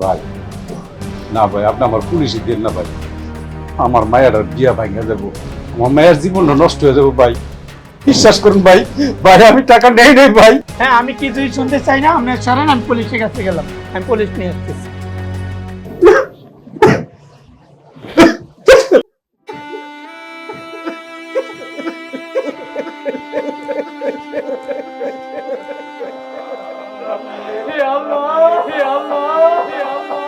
ভাই না ভাই, আপনি আমার পুলিশে দিন না ভাই। আমার মায়ের বিয়া ভাঙা যাবো, আমার মায়ের জীবনটা নষ্ট হয়ে যাবো ভাই। বিশ্বাস করুন ভাই, ভাই আমি টাকা নেই নেই ভাই। হ্যাঁ, আমি কিছুই শুনতে চাই না, আপনি সরেন, আমি পুলিশের কাছে গেলাম, আমি পুলিশ নিয়ে আসতেছি। হে আল্লাহ, হে আল্লাহ, হে আল্লাহ,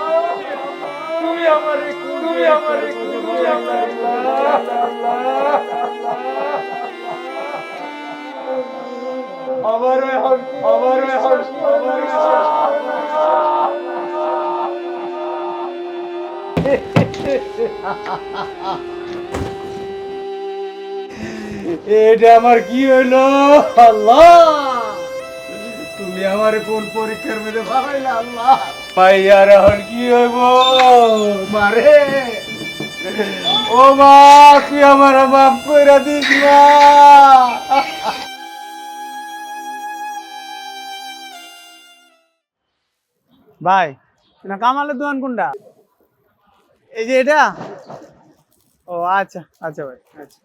তুমি আমারে তুমি আমারে তুমি আমারে আমার আমার এটা আমার কি হইলো? আল্লাহ, তুমি আমার কোন পরীক্ষার মধ্যে পাইলা আল্লাহ? পাইয়ার এখন কি হইব? মারে ও মা, তুই আমার মাফ কইরা দিস মা। ভাই, না কামালের দোকান কোনটা? এই যে এটা? ও আচ্ছা আচ্ছা ভাই, আচ্ছা।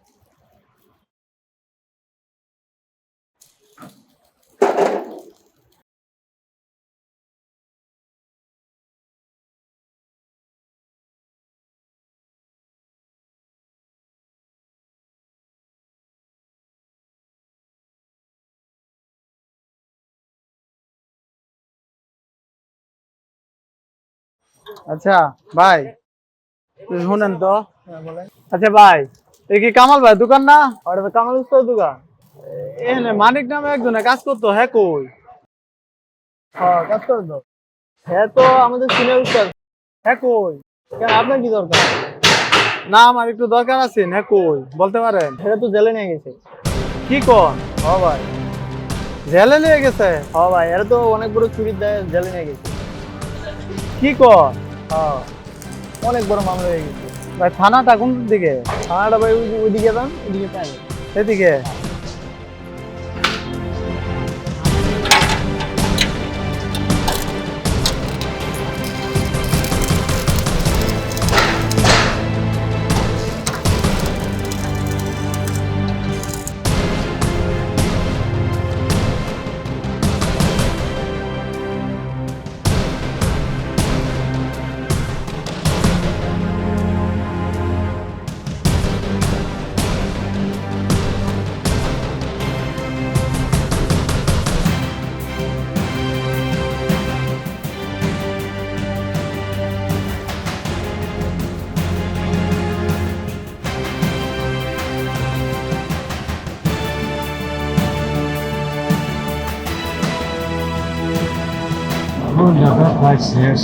আচ্ছা ভাই, শুনেন তো। আচ্ছা ভাই, এই কি কামাল ভাই দোকান না? ওটা তো কামাল উস্তাদ দোকান। এখানে মানিক নামে একজনে কাজ করতো, হ্যাঁ কই? হ্যাঁ, কাজ করতো। হ্যাঁ তো আমাদের সিনিয়র উস্তাদ। হ্যাঁ কই? কেন, আপনার কি দরকার? না, আমার একটু দরকার আছে। হ্যাঁ কই, বলতে পারেন। হ্যাঁ তো জেলে নিয়ে গেছে। কি কোন? হ ভাই, জেলে নিয়ে গেছে? হ ভাই, এরা তো অনেক বড় চুরির দায়ে জেলে নিয়ে গেছে। কি কোন? হ্যাঁ, অনেক বড় মামলা হয়ে গেছে। ভাই থানাটা কোন দিকে? থানাটা ভাই ওইদিকে যান, ওইদিকে পাই এদিকে। ভাই শেষ।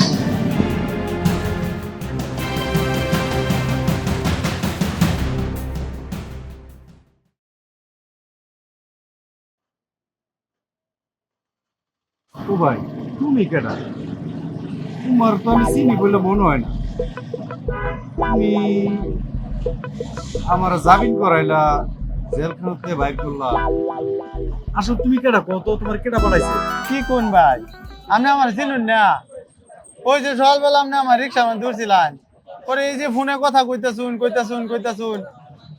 ও ভাই, তুমি কেডা? তোমার তো আমি চিনি বলে মনে হয় না। তুমি আমার জামিন করাইলা, জেলখানাতে বাইর করলা। আসলে তুমি কেডা কত? তোমার কেডা বানাইছে? কি কোন ভাই, আপনি আমার চিনুন না? ওই যে সকালবেলা আপনি আমার রিক্সা মানে ধরছিলেন, পরে এই যে ফোনে কথা কইতাছুন,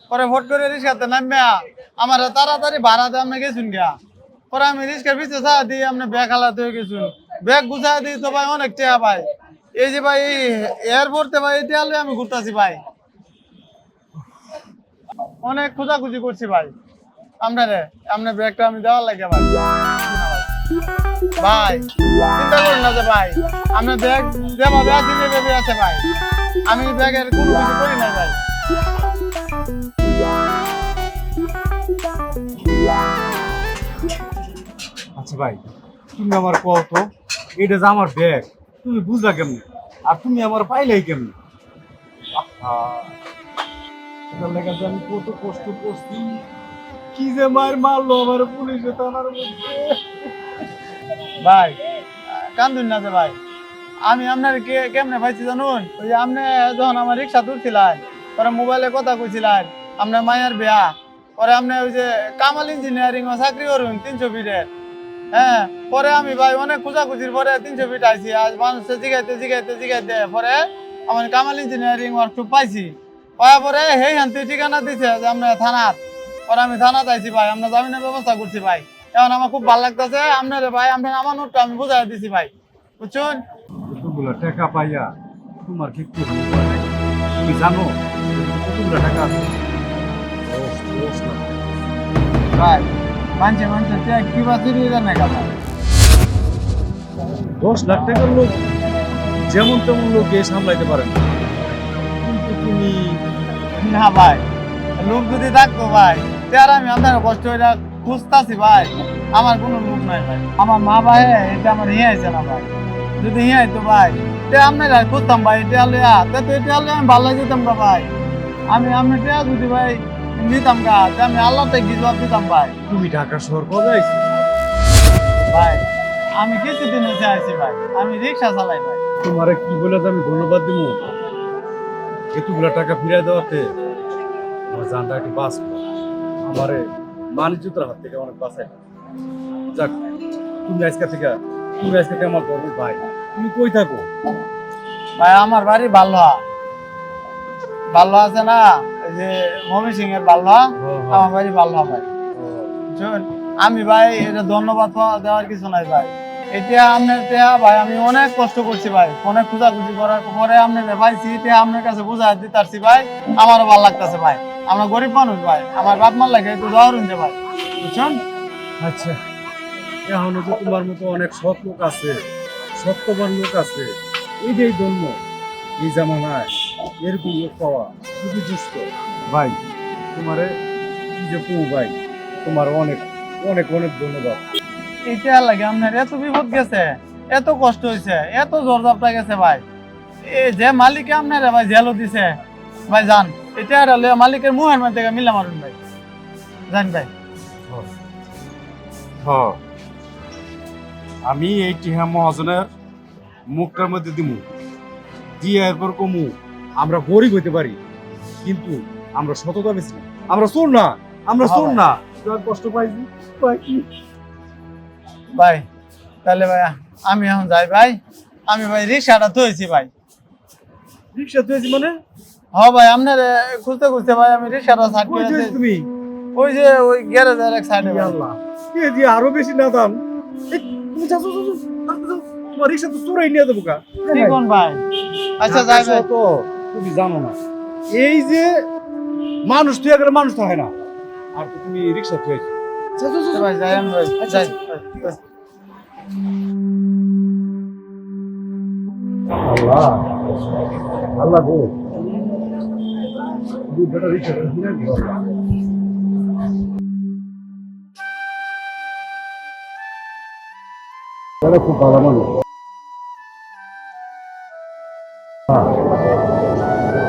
পরে ভোট করে রিক্সাতে নামিয়া আমার তাড়াতাড়ি ভাড়া দিয়ে আপনি গেছুন গা। পরে আমি রিক্সার পিছিয়ে চা দিয়ে আপনি ব্যাগ হালাতে হয়ে গেছুন। ব্যাগ গুছাই দিই তো ভাই অনেক টেয়া ভাই। এই যে ভাই এই এয়ারপোর্টে ভাই এই টেয়া লইয়া আমি ঘুরতাছি ভাই। অনেক খোঁজাখুঁজি করছি ভাই আপনারে, আপনার ব্যাগটা আমি দেওয়ার লাগে ভাই। ভাই চিন্তা করুন না যে ভাই, আপনার ব্যাগ যেভাবে আছে যেভাবে আছে ভাই, আমি ব্যাগের কোনো কিছু করি নাই ভাই। আচ্ছা ভাই, তুমি আমার কও তো, এটা যে আমার ব্যাগ, তুমি বুঝলা কেমনে? আর তুমি আমার পাইলাই কেমনে? আহা, এটার লেগে যে আমি কত কষ্ট করছি। কি যে মার মারলো আমার পুলিশে থানার মধ্যে। ভাই কান্দুন না যে ভাই, আমি আপনার কেমনে পাইছি জানুন? ওই যে আপনি যখন আমার রিক্সা তুলছিলেন, পরে মোবাইলে কথা কইছিলেন আপনার মায়ের বিয়া, পরে আপনি ওই যে কামাল ইঞ্জিনিয়ারিং ও চাকরি করুন 300 ফিটের, হ্যাঁ পরে আমি ভাই অনেক খোঁজাখুঁজির পরে 300 ফিট আইছি। আজ মানুষে জিগাইতে জিগাইতে জিগাইতে পরে আমার কামাল ইঞ্জিনিয়ারিং ওয়ার্কশপ পাইছি। পাওয়ার পরে হেই হান্তি ঠিকানা দিছে যে আমরা থানার। পরে আমি থানা যাইছি ভাই, আমরা জামিনের ব্যবস্থা করছি ভাই। এখন আমার খুব ভালো লাগতেছে আপনারে ভাই, আপনার আমার নোটটা আমি বুঝাই দিছি ভাই, বুঝছেন? কতগুলো টাকা পাইয়া তোমার কি একটু ভালো লাগে? তুমি জানো কতগুলো টাকা আছে? 10 লাখ টাকা। ভাই মানছে মানছে কি বা চুরি হয়ে না ভাই? 10 লাখ টাকার লোক যেমন তেমন লোক এ সামলাইতে পারে না, কিন্তু তুমি না ভাই, লোক যদি থাকতো ভাই তার আমি আপনার কষ্ট হইয়া খুঁজতাছি ভাই। আমার কোনো লোক নাই ভাই, আমার মা ভাই এটা আমার হিয়ে আছে না ভাই। যদি হিয়ে আইতো ভাই তে আপনার খুঁজতাম ভাই, এটা লিয়া তে তো এটা লিয়া আমি ভালো যেতাম গা ভাই। আমি টেয়া যদি ভাই নিতাম গা তে আমি আল্লাহতে কি জবাব দিতাম ভাই। তুমি ঢাকা শহর কবে আইছো? ভাই আমি কিছুদিন হয়েছে আইছি ভাই, আমি রিক্সা চালাই ভাই। তোমারে কি বলে যে আমি ধন্যবাদ দিব এতগুলো টাকা ফিরিয়ে দেওয়াতে? আমার জানটা একটু বাঁচ, আমারে মানিজ্যতার হাত থেকে অনেক বাঁচাই। যাক, তুমি আজকে আমার বড় ভাই, তুমি কই থাকো? ভাই আমার বাড়ি ভালো ভালো আছে না, এই যে মমি সিং এর ভালো, আমার বাড়ি ভালো ভাই। বুঝছেন? আমি ভাই এটা ধন্যবাদ দেওয়ার কিছু নাই ভাই। এটা আপনার টেহা ভাই, আমি অনেক কষ্ট করছি ভাই, অনেক খোঁজাখুঁজি করার পরে আপনার পাইছি, এটা আপনার কাছে বুঝাই দিতে ভাই। আমারও ভালো লাগতেছে ভাই, আমরা গরিব মানুষ ভাই, আমার বাপ মার লাগে একটু দোয়া রুনছে ভাই, বুঝছেন? আচ্ছা, এখনো তো তোমার মতো অনেক সৎ লোক আছে, সত্যবান লোক আছে, এই জন্য এই জামানায় এরকম লোক পাওয়া খুবই দুষ্ট। ভাই তোমারে কি যে কো ভাই, তোমার অনেক অনেক অনেক ধন্যবাদ। এটা লাগে আপনার এত বিপদ গেছে, এত কষ্ট হয়েছে, এত জোর জাপটা গেছে ভাই। এই যে মালিকে আপনার ভাই জেলও দিছে ভাই, যান এটা মালিকের মুহের মধ্যে মিলা মারুন ভাই, জান ভাই। হ্যাঁ, আমি এই টিহা মহাজনের মুখটার মধ্যে দিমু, দিয়ে এরপর কমু আমরা গরিব হইতে পারি, কিন্তু আমরা সততা বেশি না, আমরা চোর না, আমরা চোর না। তুই আর কষ্ট পাইছি পাইছি। ভাই তাহলে ভাই আমি এখন যাই ভাই, আমি ভাই রিক্সাটা ধুয়েছি ভাই। রিক্সা তুই মানে? হ্যাঁ ভাই আপনার খুঁজতে খুঁজতে ভাই আমি রিক্সাটা সাইড কই করে তুই দিয়েছি। তুমি? ওই যে ওই গ্যারেজের এক সাইডে। আল্লাহ, কে দিয়ে আরো বেশি না দাম? এই, তুমি যাও, যাও, যাও, যাও, যাও, তোমার রিক্সা তো চোরাই নিয়ে দেবো কা? ঠিক কোন ভাই? আচ্ছা যাই ভাই। তো তুমি জানো না, এই যে মানুষ তুই আগে মানুষ তো হয় না, আর তো তুমি রিক্সা তুই আচ্ছা ভাই যাই আমি ভাই, যাই। আল্লাহ আল্লাহ গো, তুই বেটা রিক্সা কিনে দিও। তারা খুব ভালো মানুষ।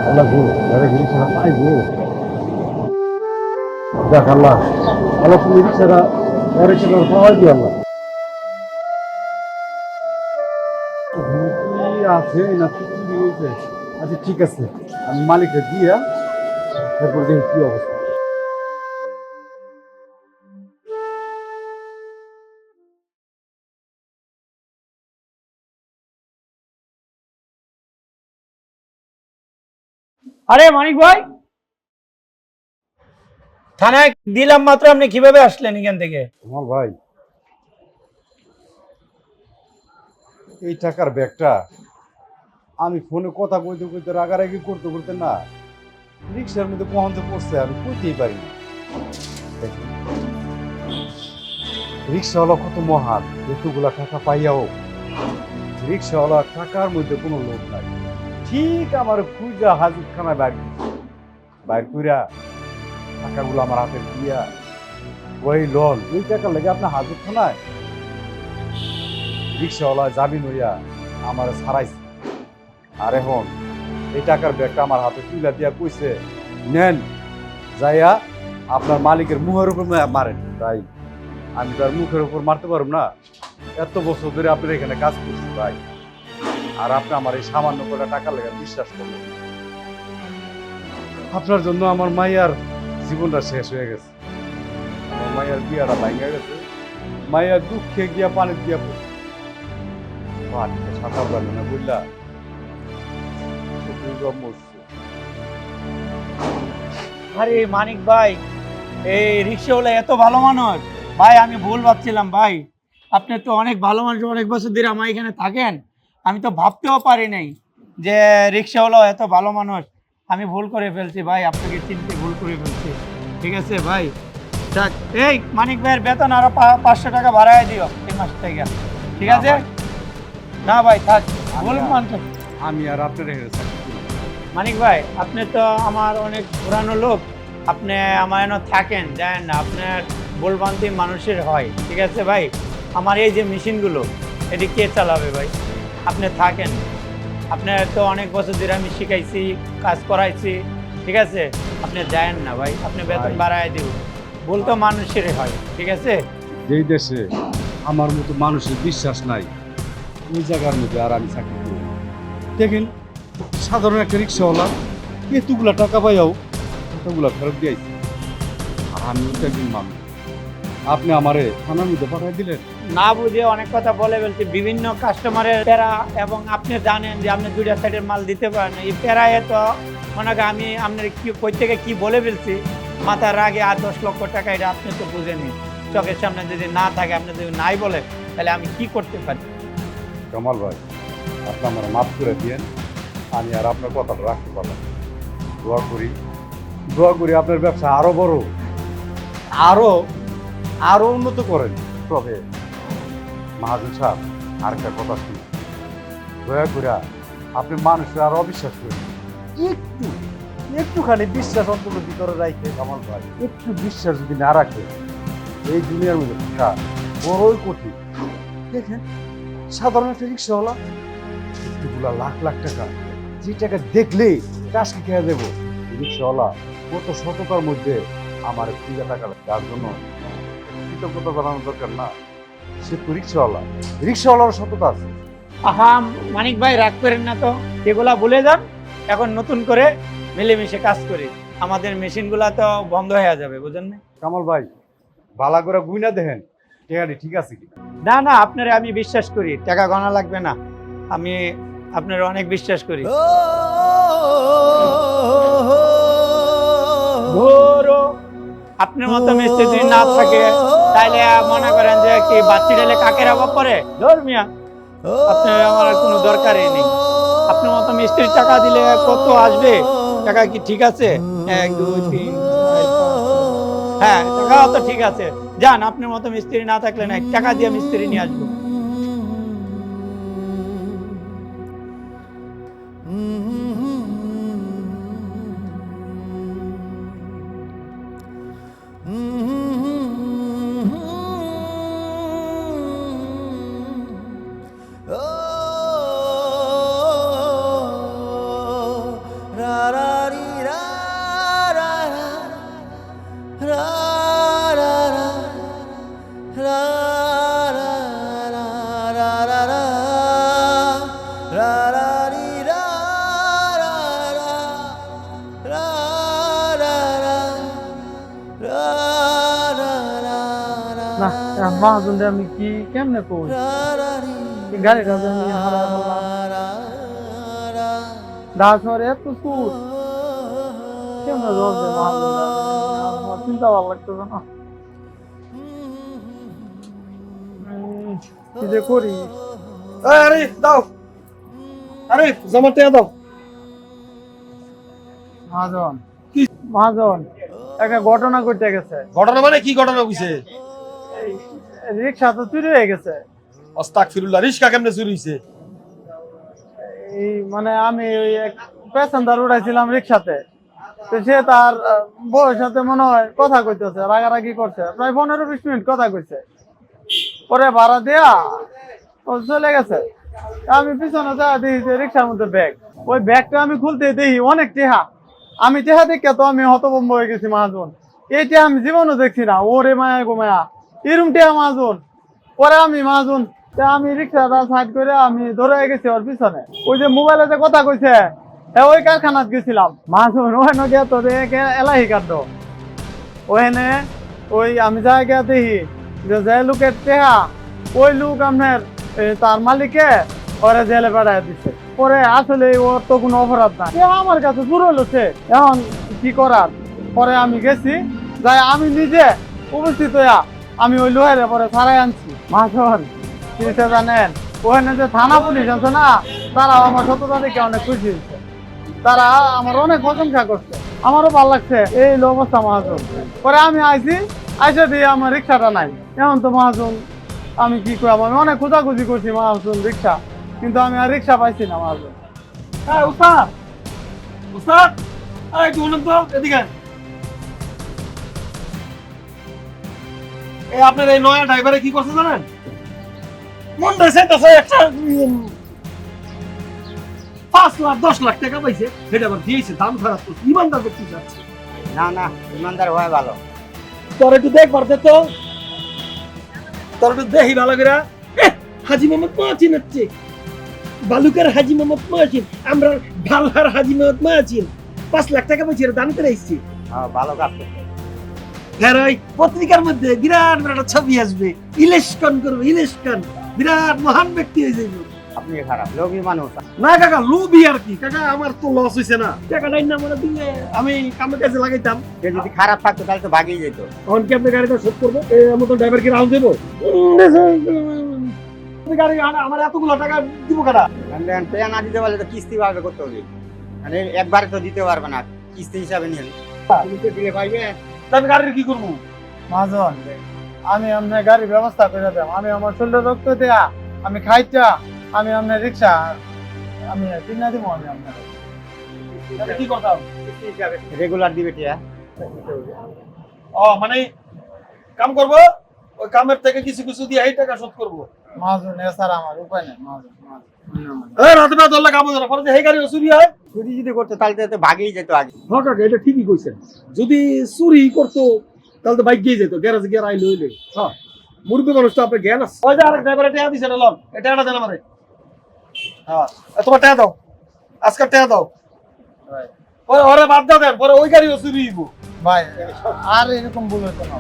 আল্লাহ গো, তারা রিক্সা পাই গো। দেখ আল্লাহ, আল্লাহ তুমি রিক্সাটা পাওয়াই দিও আল্লাহ। কি আছে না কি হয়েছে? আচ্ছা ঠিক আছে, আমি মালিককে দিয়া তারপর দেখি কি অবস্থা। আরে মানিক ভাই, থানায় দিলাম মাত্র, আপনি কিভাবে আসলেন এখান থেকে? আমার ভাই, এই টাকার ব্যাগটা আমি ফোনে কথা কইতে কইতে রাগারাগি করতে করতে না রিক্সার মধ্যে পৌঁছতে পড়ছে, আমি কইতেই পারি না। দেখেন, রিক্সাওয়ালা কত মহান, এতগুলা টাকা পাইয়াও রিক্সাওয়ালা টাকার মধ্যে কোনো লোক নাই। ঠিক আমার খুঁজা হাজতখানায় বাইর কইরা টাকাগুলো আমার হাতে দিয়া ওই লোন ওই টাকা লেগে আপনার হাজতখানায় রিক্সাওয়ালা জামিন হইয়া আমার ছাড়াইছে। আর এখন এই টাকার ব্যাগটা আমার হাতে তুইলা দিয়া কইছে নেন, যাইয়া আপনার মালিকের মুখের উপর মারেন। তাই আমি তার মুখের উপর মারতে পারব না, এত বছর ধরে আপনার এখানে কাজ করছি ভাই, আর আপনি আমার এই সামান্য কটা টাকা লেগে বিশ্বাস করলেন। আপনার জন্য আমার মাইয়ার জীবনটা শেষ হয়ে গেছে, আমার মাইয়ার বিয়াটা ভাঙা গেছে, মাইয়া দুঃখে গিয়া পানি দিয়া পড়ছে পানিতে সাঁতার পারবে না বুঝলা মরছে। আরে মানিক ভাই, এই রিক্সাওয়ালা এত ভালো মানুষ ভাই, আমি ভুল ভাবছিলাম ভাই। আপনি তো অনেক ভালো মানুষ, অনেক বছর ধরে আমার এখানে থাকেন, আমি তো ভাবতেও পারি নাই যে রিক্সাওয়ালা এত ভালো মানুষ। আমি ভুল করে ফেলছি ভাই, আপনাকে চিনতে ভুল করে ফেলছি। ঠিক আছে ভাই, যাক, এই মানিক ভাইয়ের বেতন আরো 500 টাকা বাড়ায় দিও এই মাস থেকে, ঠিক না আছে? ভাই। না ভাই থাক, ভুল আমি- মানতে। আমি আর আপনার এখানে চাকরি করি না। মানিক ভাই, আপনি তো আমার অনেক পুরানো লোক, আপনি আমার এনে থাকেন জানেন না, আপনার ভুলভ্রান্তি মানুষের হয়। ঠিক আছে ভাই, আমার এই যে মেশিনগুলো এটি কে চালাবে ভাই? আপনি থাকেন, আপনার তো অনেক বছর ধরে আমি শিখাইছি, কাজ করাইছি। ঠিক আছে, আপনি যায়েন না ভাই, আপনি বেতন ভাই। বাড়ায় দিব। ভুল তো মানুষের হয়, ঠিক আছে? যেই দেশে আমার মতো মানুষের বিশ্বাস নাই ওই জায়গার মধ্যে আর আমি চাকরি করি না। দেখেন সাধারণ একটা রিক্সাওয়ালা এতগুলা টাকা পাইয়াও এতগুলা ফেরত দিয়েছি, আর আমি তো একজন মানুষ। আপনি আমারে থানার মধ্যে পাঠাই দিলেন। না বুঝে অনেক কথা বলে ফেলছি, বিভিন্ন কাস্টমারের প্যারা, এবং আপনি জানেন যে আপনি দুইটা সাইডের মাল দিতে পারেন না। এই প্যারায় তো মনে করেন আমি আপনার কি কই থেকে কি বলে ফেলছি, মাথার আগে 8-10 লক্ষ টাকা, এটা আপনি তো বুঝেনি। চোখের সামনে যদি না থাকে, আপনি যদি নাই বলে, তাহলে আমি কি করতে পারি? কামাল ভাই, আপনি আমার মাফ করে দিয়েন, আমি আর আপনার কথাটা রাখতে পারলাম না। দোয়া করি আপনার ব্যবসা আরো বড়, আরো আরো উন্নত করেন। তবে মাহাজন সাহেব, আরেকটা কথা শুনুন, দয়া করে আপনি মানুষের আর অবিশ্বাস করেন, একটু একটুখানি বিশ্বাস অন্তত ভিতরে রাখে। কামাল ভাই, একটু বিশ্বাস যদি না রাখে এই দুনিয়ার মধ্যে থাকা বড়ই কঠিন। দেখেন সাধারণ একটা রিক্সাওয়ালা এগুলা লাখ লাখ টাকা, যে টাকা দেখলেই টাসকে খেয়ে দেবো, রিক্সাওয়ালা কত সততার মধ্যে আমার পূজা টাকা তার জন্য কৃতজ্ঞতা জানানোর দরকার না। সে তো রিক্সাওয়ালা, রিক্সাওয়ালার সততা আছে। আহা মানিক ভাই, রাগ করেন না তো, এগুলা ভুলে যান। এখন নতুন করে মিলেমিশে কাজ করি, আমাদের মেশিনগুলা তো বন্ধ হয়ে যাবে, বুঝেন না? কামাল ভাই, বালা করে গুইনা দেখেন টেকাটি ঠিক আছে কি। না না, আপনারে আমি বিশ্বাস করি, টাকা গণা লাগবে না, আমি আপনার অনেক বিশ্বাস করি। ধরো আপনার মতো মিস্ত্রি যদি না থাকে, তাইলে মনে করেন যে কি বাচ্চি ডালে কাকের অভাব পড়ে? ধর মিয়া, আপনার আমার আর কোনো দরকারই নেই। আপনার মতো মিস্ত্রির টাকা দিলে কত আসবে? টাকা কি ঠিক আছে? 1 2 3 4 5, হ্যাঁ টাকা তো ঠিক আছে। যান, আপনার মতো মিস্ত্রি না থাকলে না, টাকা দিয়ে মিস্ত্রি নিয়ে আসবো। না মাহাজন আমি কি কেমনে কই এই গাড়িটা যে আমি হারাই ফেললাম, ঢাকা শহরে এত সুর, কেমনে জবাব দেব মাহাজন? আমার চিন্তা ভালো লাগতেছে না, কি যে করি। আরে দাও, আরে জমা টেয়া দাও। মহাজন মহাজন, একটা ঘটনা ঘটে গেছে। ঘটনা মানে কি ঘটনা হইছে? রিক্সা তো চুরি হয়ে গেছে। আস্তাগফিরুল্লাহ, রিস্কা কেমনে চুরি হইছে? এই মানে আমি ওই এক প্যাসেঞ্জার উঠাইছিলাম রিক্সাতে, তো সে তার বউয়ের সাথে মনে হয় কথা কইতেছে, রাগারাগি করছে, প্রায় 15-20 মিনিট কথা কইছে। পরে ভাড়া দেয়া ও চলে গেছে। আমি পিছনে যা দেখি যে রিক্সার মধ্যে ব্যাগ, ওই ব্যাগটা আমি খুলতে দেখি অনেক টেহা। আমি টেহা দেখে তো আমি হতভম্ব হয়ে গেছি মহাজন, এই টেহা আমি জীবনও দেখছি না। ওরে মায়া গো মায়া, এরম টেহা মহাজন। পরে আমি মহাজন, আমি রিক্সাটা সাইড করে আমি ধরে গেছি ওর পিছনে। ওই যে মোবাইলে যে কথা কইছে, ওই কারখানাত গেছিলাম মহাজন। ওখানে গিয়া তোর এলাহি কাটলো ওখানে, ওই আমি যা গিয়া দেখি যে লোকের টেহা ওই লোক আপনার তার মালিকে ওরা জেলে পাঠায় দিচ্ছে। পরে আসলে ওর তো কোনো অপরাধ নাই, আমার কাছে জোর হচ্ছে, এখন কি করার। পরে আমি গেছি, যাই আমি নিজে উপস্থিত হইয়া আমি ওই লোহের পরে ছাড়াই আনছি। মাখন জিনিসটা জানেন, ওখানে যে থানা পুলিশ আছে না, তারা আমার সততা দেখে অনেক খুশি হয়েছে, তারা আমার অনেক প্রশংসা করছে, আমারও ভালো লাগছে এই অবস্থা মহাজন। পরে আমি আইছি, আইসা দিয়ে আমার রিক্সাটা নাই, এখন তো মহাজন আমি কি করবো, আমি অনেক খোঁজাখুঁজি করছি মহাজন রিক্সা, কিন্তু আমি আর রিক্সা পাইছি না মহাজন। হ্যাঁ উস্তাদ, উস্তাদ, এই একটু বলুন তো এদিকে। এই আপনার এই নয়া ড্রাইভারে কি করছে জানেন? মন চাইতেছে একটা 5 লাখ 10 লাখ টাকা পাইছে, সেটা আবার দিয়েছে, দাম খারাপ তো ইমানদার ব্যক্তি যাচ্ছে। না না, ইমানদার হয় ভালো। তোর একটু দেখ পারতে তো, তোর একটু দেখি ভালো করে। হাজি মোহাম্মদ মহাচিন হচ্ছে বালুকার হাজি মোহাম্মদ মহাচিন, আমরা ভালহার হাজি মোহাম্মদ মহাচিন। 5 লাখ টাকা পাইছি, দান করে এসছি। হ্যাঁ, ভালো কাজ করছে। হ্যাঁ, ওই পত্রিকার মধ্যে বিরাট বড় একটা ছবি আসবে, ইলেকশন করবে, ইলেকশন, বিরাট মহান ব্যক্তি হয়ে যাইব। আপনি খারাপ লোভী মানুষ। না কাকা, লোভি আর কি কাকা, আমার তো লস হইছে না, টাকাটাই না মনে দিলে আমি কামে কাজে লাগাইতাম। সে যদি খারাপ থাকতো তাহলে তো ভাগিয়ে যেত। তখন কি আপনি গাড়িটা শোধ করবো? এই মতো ড্রাইভার কি রাউন্ড দেবো? তুমি গাড়ি আমার এতগুলো টাকা দিব কাটা? পেয়া না দিতে পারলে তো কিস্তি ভাবে করতে হবে, মানে একবারে তো দিতে পারবে না, কিস্তি হিসাবে নিয়ে তুমি তো দিলে পাইবে। আমি গাড়ির কি করবো? মহাজন আমি আপনার গাড়ির ব্যবস্থা করে দেব, আমি আমার শরীরে রক্ত দেয়া, আমি খাইটা, আমি আপনার রিক্সা আমি কিনা দিব, আমি আপনার তাহলে কি করতাম? কিস্তি হিসাবে রেগুলার দিবে টিয়া। ও মানে কাম করবো, ওই কামের থেকে কিছু কিছু দিয়ে এই টাকা শোধ করবো। মহাজন এছাড়া আমার উপায় নেই মহাজন। রাতে বেলা ধরলে কাম ধরে পরে এই গাড়ি চুরি হয়। চুরি যদি করতো তাহলে তো ভাগেই যেত আগে। হ্যাঁ কাকা, এটা ঠিকই কইছেন, যদি চুরি করতো তাহলে তো বাইক গিয়ে যেত, গ্যারেজে গিয়ে আইলে হইলে। হ্যাঁ, মুরব্বী মানুষ তো আপনার জ্ঞান আছে। ওই যে আরেক ড্রাইভার টাকা দিছে না, লন এটা টাকা দেন আমারে। হ্যাঁ, তোমার টাকা দাও, আজকাল টাকা দাও। পরে ওরে বাদ দাও দেন, পরে ওই গাড়িও চুরি হইব। ভাই আর এরকম ভুল হতো না।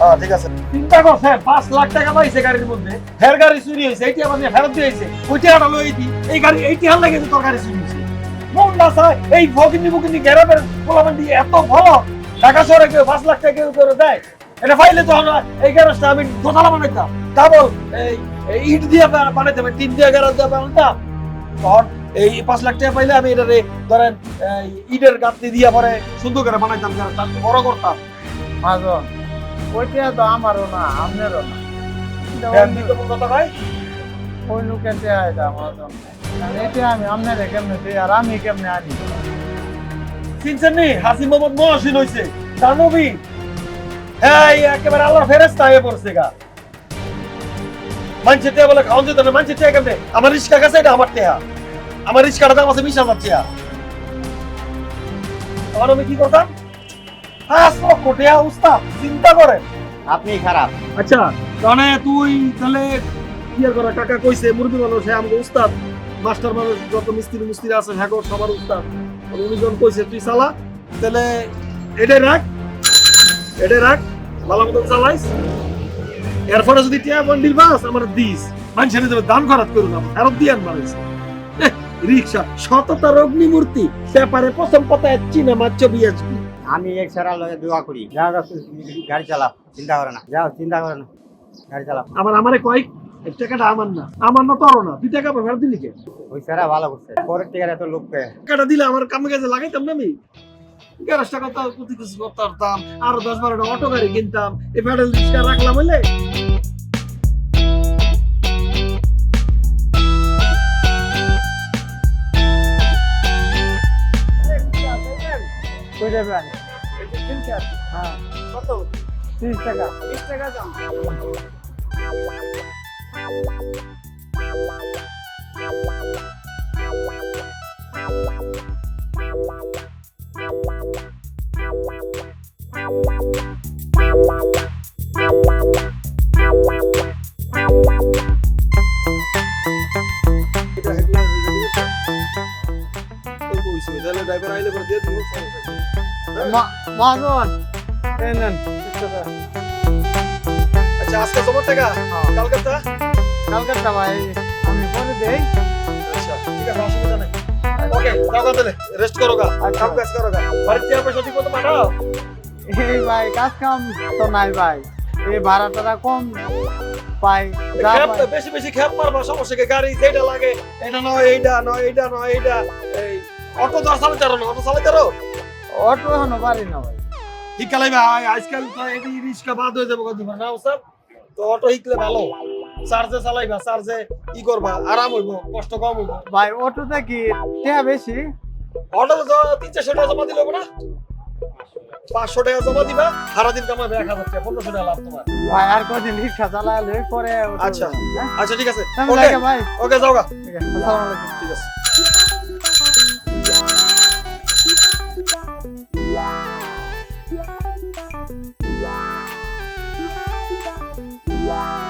হ্যাঁ ঠিক আছে, চিন্তা করছেন 5 লাখ টাকা পাইছে গাড়ির মধ্যে, ফের গাড়ি চুরি হয়েছে, এইটি আমাদের ফেরত দিয়েছে, ওই টাকাটা লই দি, এই গাড়ি এইটি হাল লাগে তোর গাড়ি চুরি হয়েছে। মনটা চায় এই ফকিনি গ্যারামের পোলাপান দিয়ে এত ভালো ঢাকা শহরে কেউ 5 লাখ টাকা কেউ করে দেয়, এটা পাইলে তো আমরা এই গ্যারেজটা আমি দোতলা বানাইতাম, ডাবল এই ইট দিয়ে বানাইতাম, টিন দিয়ে গ্যারেজ দিয়ে বানাইতাম। তখন এই 5 লাখ টাকা পাইলে আমি এটারে ধরেন ইটের গাঁথনি দিয়ে পরে সুন্দর করে বানাইতাম, গ্যারেজটা বড় করতাম। মহাজন ওইটা তো আমারও না আপনারও না, কথা ভাই, ওই লোকের দেয়া এটা মহাজন, এটা আমি আপনার কেমনে দিই আর আমি কেমনে আনি। চিনছেন নি হাসি মোহাম্মদ মহসিন হইছে দানবী, এই একেবারে আল্লাহর ফেরেশতা হয়ে পড়ছে গা। মানছে তে বলে খাওন যেত না, মানছে তে কেমনে? আমার রিস্কা কাছে এটা আমার টেহা, আমার রিস্কাটা দাম আছে 20,000 টাকা। তখন আমি কি করতাম? 5 লক্ষ টাকা উস্তাদ, চিন্তা করেন। আপনি খারাপ। আচ্ছা তাহলে তুই তাহলে কি আর করা, কাকা কইছে মুরব্বী মানুষ, হ্যাঁ আমাকে উস্তাদ, মাস্টার মানুষ যত মিস্ত্রি আছে হ্যাঁ গো সবার উস্তাদ, উনি যখন কইছে তুই চালা, তাহলে এটাই রাখ, এটাই রাখ, ভালো মতন চালাইস, এরপরে যদি টিয়া বন্ডিল বাস আমার দিস, মানুষের যাবে দান খরচ করুন, আমার ফেরত দিয়ে আনবাড়াইছে। রিক্সা সততার অগ্নিমূর্তি, পেপারে প্রথম কথায় চিনেমা ছবি আসবি। আমি এক সারা লগে দোয়া করি। যাও যাও, গাড়ি চালাও, চিন্তা করে না, যাও চিন্তা করে না, গাড়ি চালাও। আমারে কয় এই টাকাটা আমার না তোরও না, 2 টাকা ফেরত দিলি কে? ওই সারা ভালো করছে, পরের টিকার এত লোক পেয়ে। টাকাটা দিলে আমার কামে কাজে লাগাইতাম না আমি, 11 টাকা তো প্রতি কিছু করতাম, আরো 10-12টা অটো গাড়ি কিনতাম, এই প্যাডেল রিক্সা রাখলাম হইলে। কই যাবেন? হ্যাঁ কত? 30 টাকা। 20 টাকা দাম। তাহলে ড্রাইভার আইলে পরে দিয়ে দিব। মহাজন এই নেন 100 টাকা। আচ্ছা আজকে তোমার টাকা হ্যাঁ। কালকাতা কালকাটা ভাই আমি পরে দেই। আচ্ছা ঠিক আছে অসুবিধা নেই ওকে যাও গা তাহলে রেস্ট করো গা আচ্ছা। কাম কাজ করো গা বাড়িতে পয়সা ঠিক মতো পাঠাও এই ভাই কাজ কাম তো নাই ভাই, এই ভাড়া টাড়া কম পাই, যা খ্যাপ পাই। বেশি বেশি খ্যাপ মারবা সমস্যা কি গাড়ি যেটা লাগে এটা নয় এইটা নয় এইটা নয় এইটা এই অটো দর চালাতে পারো না অটো চালাতে পারো অটো এখনো পারি না ভাই। শিখালে ভাই আজকাল তো এই রিক্সা বাদ হয়ে যাবে কত না স্যার তো অটো শিখলে ভালো চার্জে চালাইবা চার্জে ই করবা আরাম হইব কষ্ট কম হইব ভাই অটোতে কি টাকা বেশি? অটো তো 300-400 টাকা জমা দিলে হবে না 500 টাকা জমা দিবা সারাদিন কামাবে 1000 টাকা 1500 টাকা লাভ তোমার ভাই আর কদিন রিক্সা চালালে পরে অটো আচ্ছা। হ্যাঁ? আচ্ছা ঠিক আছে আমি ওকে লাগে ভাই, ওকে যাও গা ঠিক আছে, আসসালামু আলাইকুম। ঠিক আছে Yeah.